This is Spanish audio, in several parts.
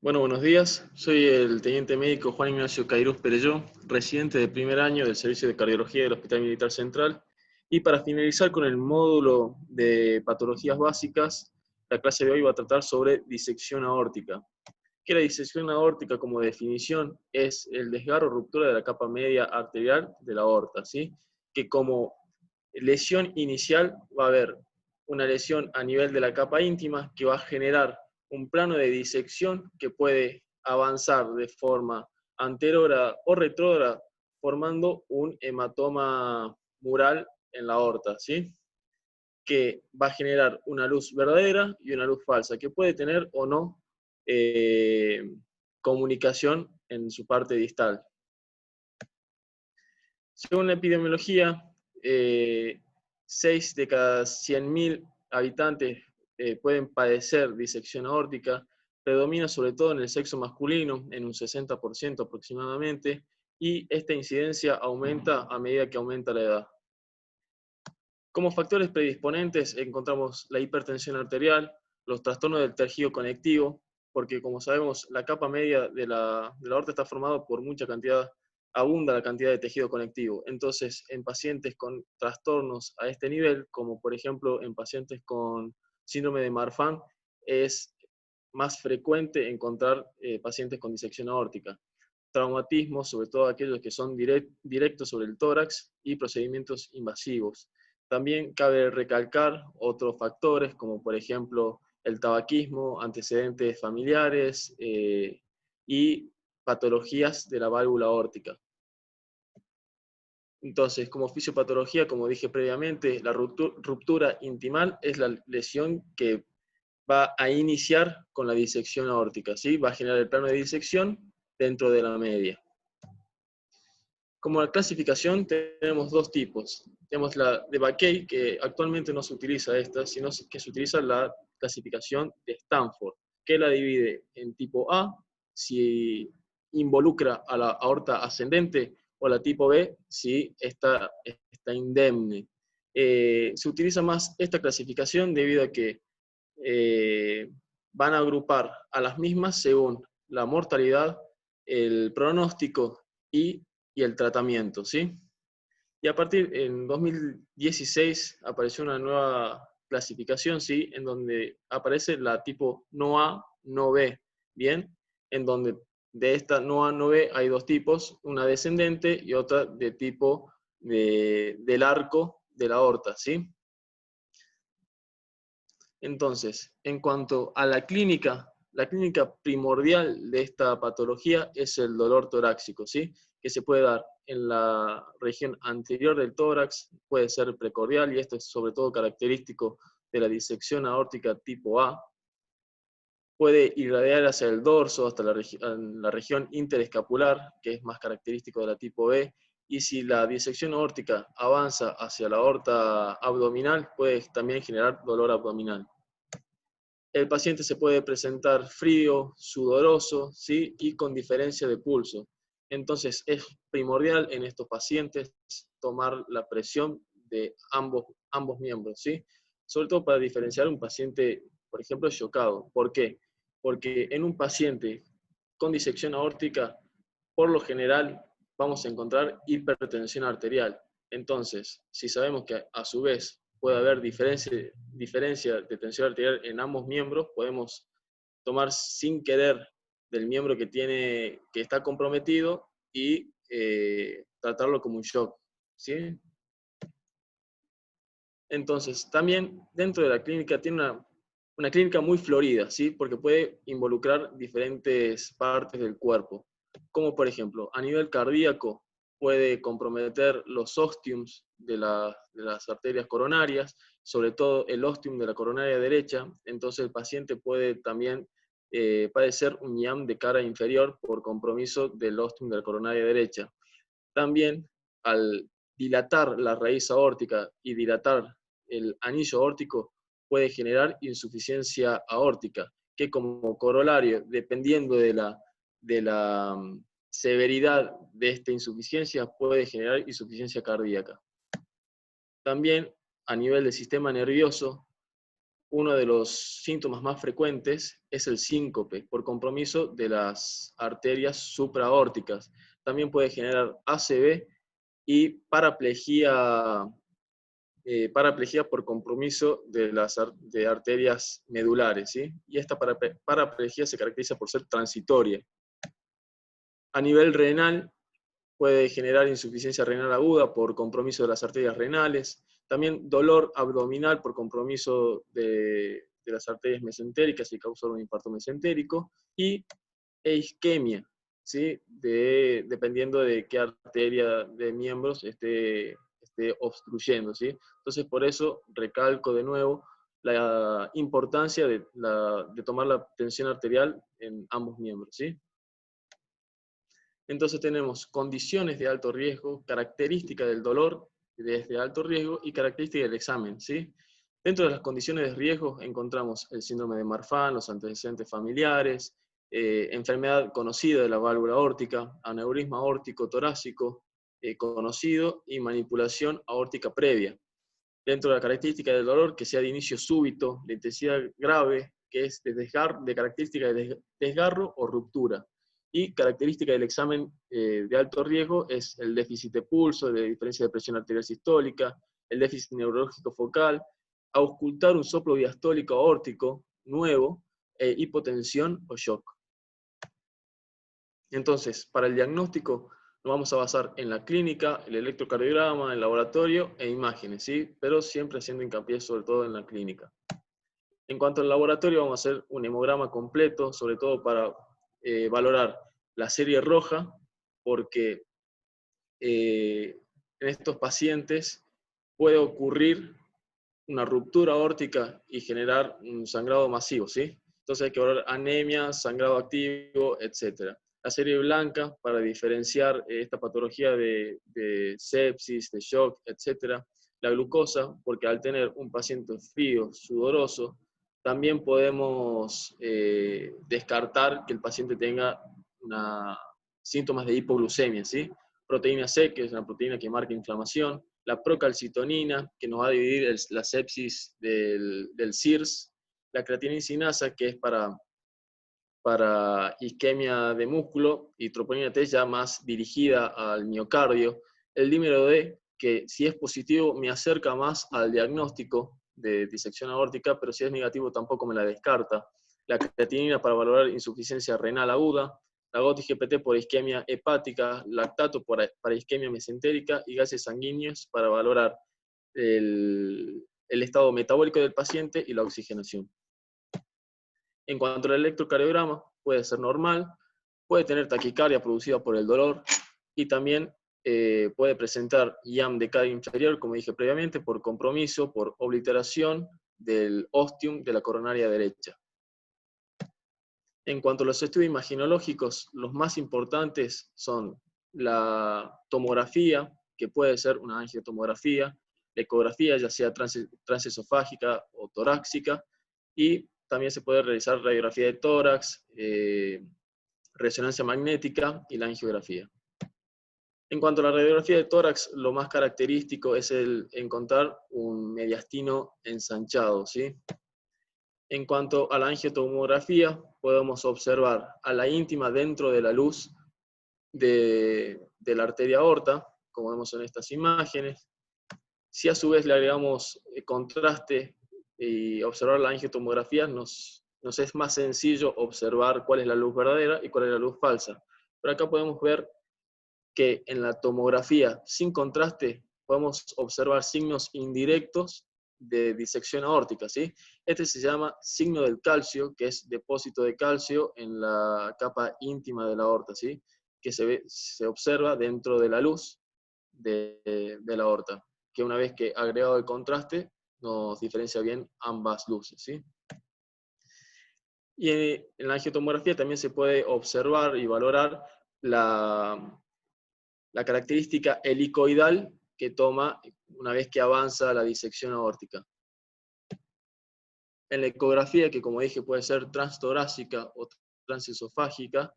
Bueno, buenos días. Soy el teniente médico Juan Ignacio Cairuz Perelló, residente de primer año del Servicio de Cardiología del Hospital Militar Central. Y para finalizar con el módulo de patologías básicas, la clase de hoy va a tratar sobre disección aórtica. Que la disección aórtica, como definición, es el desgarro o ruptura de la capa media arterial de la aorta, ¿sí? Que como lesión inicial va a haber una lesión a nivel de la capa íntima que va a generar un plano de disección que puede avanzar de forma anterógrada o retrógrada, formando un hematoma mural en la aorta, ¿sí? Que va a generar una luz verdadera y una luz falsa, que puede tener o no comunicación en su parte distal. Según la epidemiología, 6 de cada 100.000 habitantes pueden padecer disección aórtica, predomina sobre todo en el sexo masculino, en un 60% aproximadamente, y esta incidencia aumenta a medida que aumenta la edad. Como factores predisponentes encontramos la hipertensión arterial, los trastornos del tejido conectivo, porque como sabemos la capa media de la aorta está formada por mucha cantidad, abunda la cantidad de tejido conectivo. Entonces, en pacientes con trastornos a este nivel, como por ejemplo en pacientes con síndrome de Marfan, es más frecuente encontrar pacientes con disección aórtica. Traumatismos, sobre todo aquellos que son directos sobre el tórax, y procedimientos invasivos. También cabe recalcar otros factores, como por ejemplo el tabaquismo, antecedentes familiares y patologías de la válvula aórtica. Entonces, como fisiopatología, como dije previamente, la ruptura intimal es la lesión que va a iniciar con la disección aórtica, ¿sí? Va a generar el plano de disección dentro de la media. Como la clasificación tenemos dos tipos. Tenemos la de Baquet, que actualmente no se utiliza esta, sino que se utiliza la clasificación de Stanford, que la divide en tipo A, si involucra a la aorta ascendente, o la tipo B, si está indemne. Se utiliza más esta clasificación debido a que van a agrupar a las mismas según la mortalidad, el pronóstico y el tratamiento, ¿sí? Y a partir, en 2016, apareció una nueva clasificación, ¿sí? En donde aparece la tipo no A, no B, ¿bien? En donde de esta no A, no B hay dos tipos, una descendente y otra de tipo del arco de la aorta, ¿sí? Entonces, en cuanto a la clínica primordial de esta patología es el dolor torácico, ¿sí? Que se puede dar en la región anterior del tórax, puede ser precordial, y esto es sobre todo característico de la disección aórtica tipo A. Puede irradiar hacia el dorso hasta la región interescapular, que es más característico de la tipo B, y si la disección aórtica avanza hacia la aorta abdominal, puede también generar dolor abdominal. El paciente se puede presentar frío, sudoroso, ¿sí? Y con diferencia de pulso. Entonces es primordial en estos pacientes tomar la presión de ambos miembros, ¿sí? Sobre todo para diferenciar un paciente, por ejemplo, chocado. ¿Por qué? Porque en un paciente con disección aórtica, por lo general, vamos a encontrar hipertensión arterial. Entonces, si sabemos que a su vez puede haber diferencia de tensión arterial en ambos miembros, podemos tomar sin querer del miembro que está comprometido y tratarlo como un shock, ¿sí? Entonces, también dentro de la clínica tiene una clínica muy florida, ¿sí? Porque puede involucrar diferentes partes del cuerpo, como por ejemplo, a nivel cardíaco, puede comprometer los ostiums de las arterias coronarias, sobre todo el ostium de la coronaria derecha. Entonces el paciente puede también padecer un IAM de cara inferior por compromiso del ostium de la coronaria derecha. También, al dilatar la raíz aórtica y dilatar el anillo aórtico, puede generar insuficiencia aórtica, que como corolario, dependiendo de la severidad de esta insuficiencia, puede generar insuficiencia cardíaca. También, a nivel del sistema nervioso, uno de los síntomas más frecuentes es el síncope, por compromiso de las arterias supraórticas. También puede generar ACV y paraplegia por compromiso de las de arterias medulares, ¿sí? Y esta paraplegia se caracteriza por ser transitoria. A nivel renal, puede generar insuficiencia renal aguda por compromiso de las arterias renales, también dolor abdominal por compromiso de las arterias mesentéricas y causar un infarto mesentérico, y isquemia, ¿sí? Dependiendo de qué arteria de miembros esté obstruyendo, ¿sí? Entonces, por eso recalco de nuevo la importancia de tomar la tensión arterial en ambos miembros, ¿sí? Entonces tenemos condiciones de alto riesgo, características del dolor de alto riesgo y características del examen, ¿sí? Dentro de las condiciones de riesgo encontramos el síndrome de Marfan, los antecedentes familiares, enfermedad conocida de la válvula aórtica, aneurisma aórtico torácico conocido y manipulación aórtica previa. Dentro de la característica del dolor, que sea de inicio súbito, de intensidad grave, que es de característica de desgarro o ruptura. Y característica del examen de alto riesgo es el déficit de pulso, de diferencia de presión arterial sistólica, el déficit neurológico focal, auscultar un soplo diastólico aórtico nuevo, hipotensión o shock. Entonces, para el diagnóstico nos vamos a basar en la clínica, el electrocardiograma, el laboratorio e imágenes, ¿sí? Pero siempre haciendo hincapié sobre todo en la clínica. En cuanto al laboratorio, vamos a hacer un hemograma completo, sobre todo para valorar la serie roja, porque en estos pacientes puede ocurrir una ruptura aórtica y generar un sangrado masivo, ¿sí? Entonces hay que valorar anemia, sangrado activo, etc. La serie blanca para diferenciar esta patología de sepsis, de shock, etc. La glucosa, porque al tener un paciente frío, sudoroso, también podemos descartar que el paciente tenga síntomas de hipoglucemia, ¿sí? Proteína C, que es una proteína que marca inflamación, la procalcitonina, que nos va a dividir la sepsis del CIRS, la creatinina sinasa, que es para isquemia de músculo, y troponina T ya más dirigida al miocardio, el dímero D, que si es positivo me acerca más al diagnóstico de disección aórtica, pero si es negativo tampoco me la descarta, la creatinina para valorar insuficiencia renal aguda, la GOT-IGPT por isquemia hepática, lactato para isquemia mesentérica y gases sanguíneos para valorar el estado metabólico del paciente y la oxigenación. En cuanto al electrocardiograma, puede ser normal, puede tener taquicardia producida por el dolor y también puede presentar IAM de carga inferior, como dije previamente, por compromiso, por obliteración del ostium de la coronaria derecha. En cuanto a los estudios imaginológicos, los más importantes son la tomografía, que puede ser una angiotomografía, la ecografía, ya sea transesofágica o torácica, y también se puede realizar radiografía de tórax, resonancia magnética y la angiografía. En cuanto a la radiografía de tórax, lo más característico es el encontrar un mediastino ensanchado, ¿sí? En cuanto a la angiotomografía, podemos observar a la íntima dentro de la luz de la arteria aorta, como vemos en estas imágenes. Si a su vez le agregamos contraste y observar la angiotomografía, nos es más sencillo observar cuál es la luz verdadera y cuál es la luz falsa. Pero acá podemos ver que en la tomografía sin contraste podemos observar signos indirectos de disección aórtica, ¿sí? Este se llama signo del calcio, que es depósito de calcio en la capa íntima de la aorta, ¿sí? Que se observa dentro de la luz de la aorta, que una vez que agregado el contraste nos diferencia bien ambas luces, ¿sí? Y en la angiotomografía también se puede observar y valorar la característica helicoidal que toma una vez que avanza la disección aórtica. En la ecografía, que como dije puede ser transtorácica o transesofágica,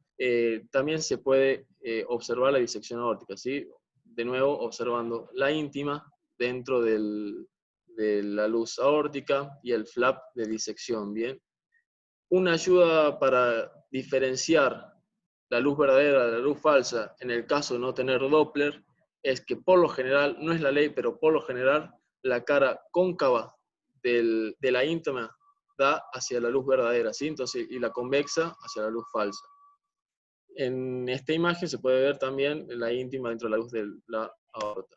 también se puede observar la disección aórtica, ¿sí? De nuevo, observando la íntima dentro de de la luz aórtica y el flap de disección, ¿bien? Una ayuda para diferenciar la luz verdadera de la luz falsa en el caso de no tener Doppler es que por lo general, no es la ley, pero por lo general la cara cóncava de la íntima da hacia la luz verdadera, ¿sí? Entonces, y la convexa hacia la luz falsa. En esta imagen se puede ver también la íntima dentro de la luz de la aorta.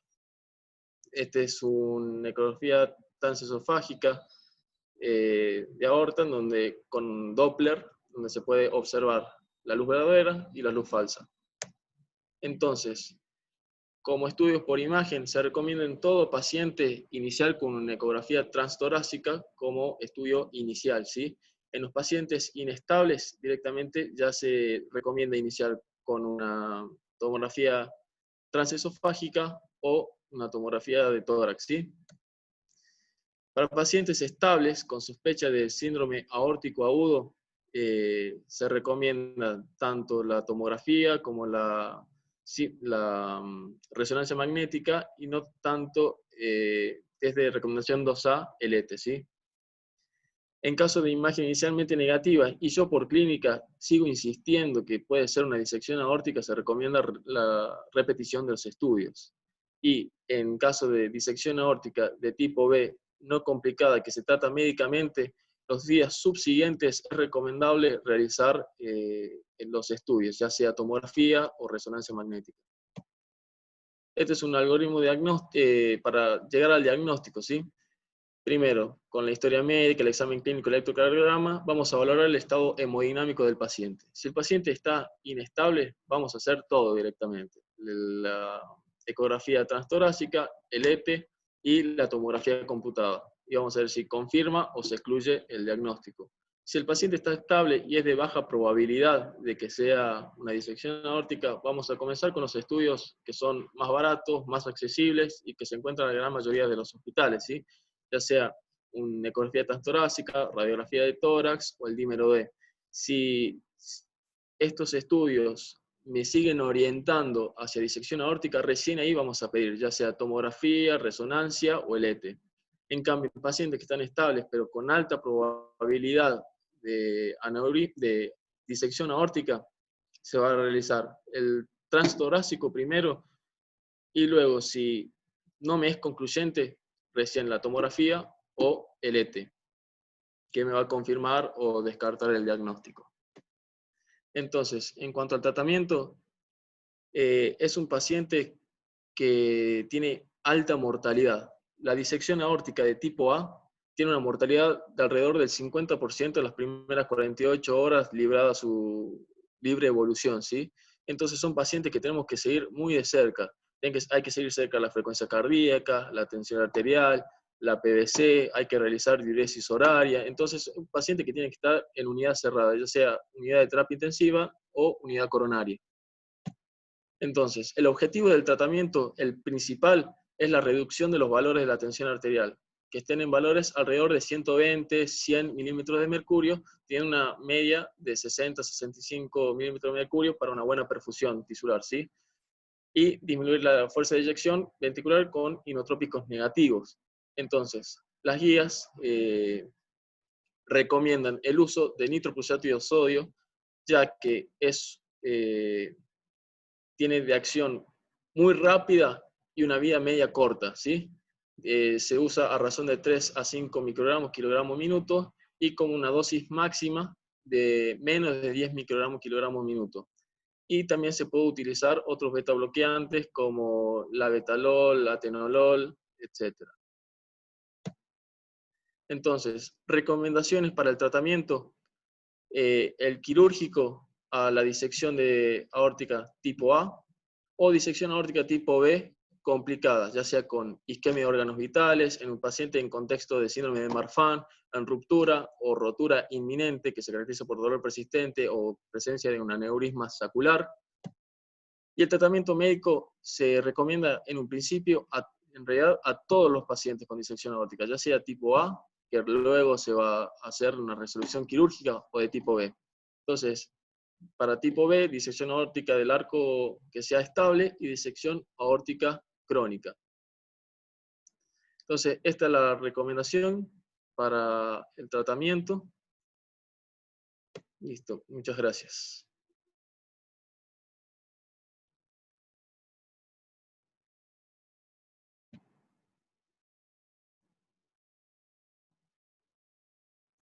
Este es una ecografía transesofágica de aorta, en donde con Doppler, donde se puede observar la luz verdadera y la luz falsa. Entonces, como estudios por imagen, se recomienda en todo paciente inicial con una ecografía transtorácica como estudio inicial, ¿sí? En los pacientes inestables, directamente ya se recomienda iniciar con una tomografía transesofágica o una tomografía de tórax, ¿sí? Para pacientes estables con sospecha de síndrome aórtico agudo, se recomienda tanto la tomografía como la resonancia magnética y no tanto es de recomendación 2A el ET, ¿sí? En caso de imagen inicialmente negativa, y yo por clínica sigo insistiendo que puede ser una disección aórtica, se recomienda la repetición de los estudios. Y en caso de disección aórtica de tipo B no complicada que se trata médicamente, los días subsiguientes es recomendable realizar los estudios, ya sea tomografía o resonancia magnética. Este es un algoritmo para llegar al diagnóstico, ¿sí? Primero, con la historia médica, el examen clínico, el electrocardiograma, vamos a valorar el estado hemodinámico del paciente. Si el paciente está inestable, vamos a hacer todo directamente. La ecografía transtorácica, el ET y la tomografía computada. Y vamos a ver si confirma o se excluye el diagnóstico. Si el paciente está estable y es de baja probabilidad de que sea una disección aórtica, vamos a comenzar con los estudios que son más baratos, más accesibles y que se encuentran en la gran mayoría de los hospitales, ¿sí? Ya sea una ecografía transtorácica, radiografía de tórax o el dímero D. Si estos estudios me siguen orientando hacia disección aórtica, recién ahí vamos a pedir ya sea tomografía, resonancia o el ET. En cambio, en pacientes que están estables pero con alta probabilidad de disección aórtica, se va a realizar el transtorácico primero y luego, si no me es concluyente, recién la tomografía o el ET, que me va a confirmar o descartar el diagnóstico. Entonces, en cuanto al tratamiento, es un paciente que tiene alta mortalidad. La disección aórtica de tipo A tiene una mortalidad de alrededor del 50% en las primeras 48 horas librada su libre evolución, ¿sí? Entonces son pacientes que tenemos que seguir muy de cerca. Hay que seguir cerca la frecuencia cardíaca, la tensión arterial, la PVC, hay que realizar diuresis horaria. Entonces, un paciente que tiene que estar en unidad cerrada, ya sea unidad de terapia intensiva o unidad coronaria. Entonces, el objetivo del tratamiento, el principal, es la reducción de los valores de la tensión arterial, que estén en valores alrededor de 120, 100 milímetros de mercurio, tienen una media de 60, 65 milímetros de mercurio para una buena perfusión tisular, ¿sí? Y disminuir la fuerza de eyección ventricular con inotrópicos negativos. Entonces, las guías recomiendan el uso de nitroprusiato de sodio, ya que tiene de acción muy rápida y una vida media corta, ¿sí? Se usa a razón de 3 a 5 microgramos kilogramo minuto y con una dosis máxima de menos de 10 microgramos kilogramo minuto. Y también se puede utilizar otros beta bloqueantes como la betalol, la atenolol, etc. Entonces, recomendaciones para el tratamiento. El quirúrgico a la disección de aórtica tipo A o disección aórtica tipo B complicada, ya sea con isquemia de órganos vitales, en un paciente en contexto de síndrome de Marfan, en ruptura o rotura inminente que se caracteriza por dolor persistente o presencia de un aneurisma sacular. Y el tratamiento médico se recomienda en un principio, en realidad, a todos los pacientes con disección aórtica, ya sea tipo A, que luego se va a hacer una resolución quirúrgica, o de tipo B. Entonces, para tipo B, disección aórtica del arco que sea estable y disección aórtica crónica. Entonces, esta es la recomendación para el tratamiento. Listo, muchas gracias.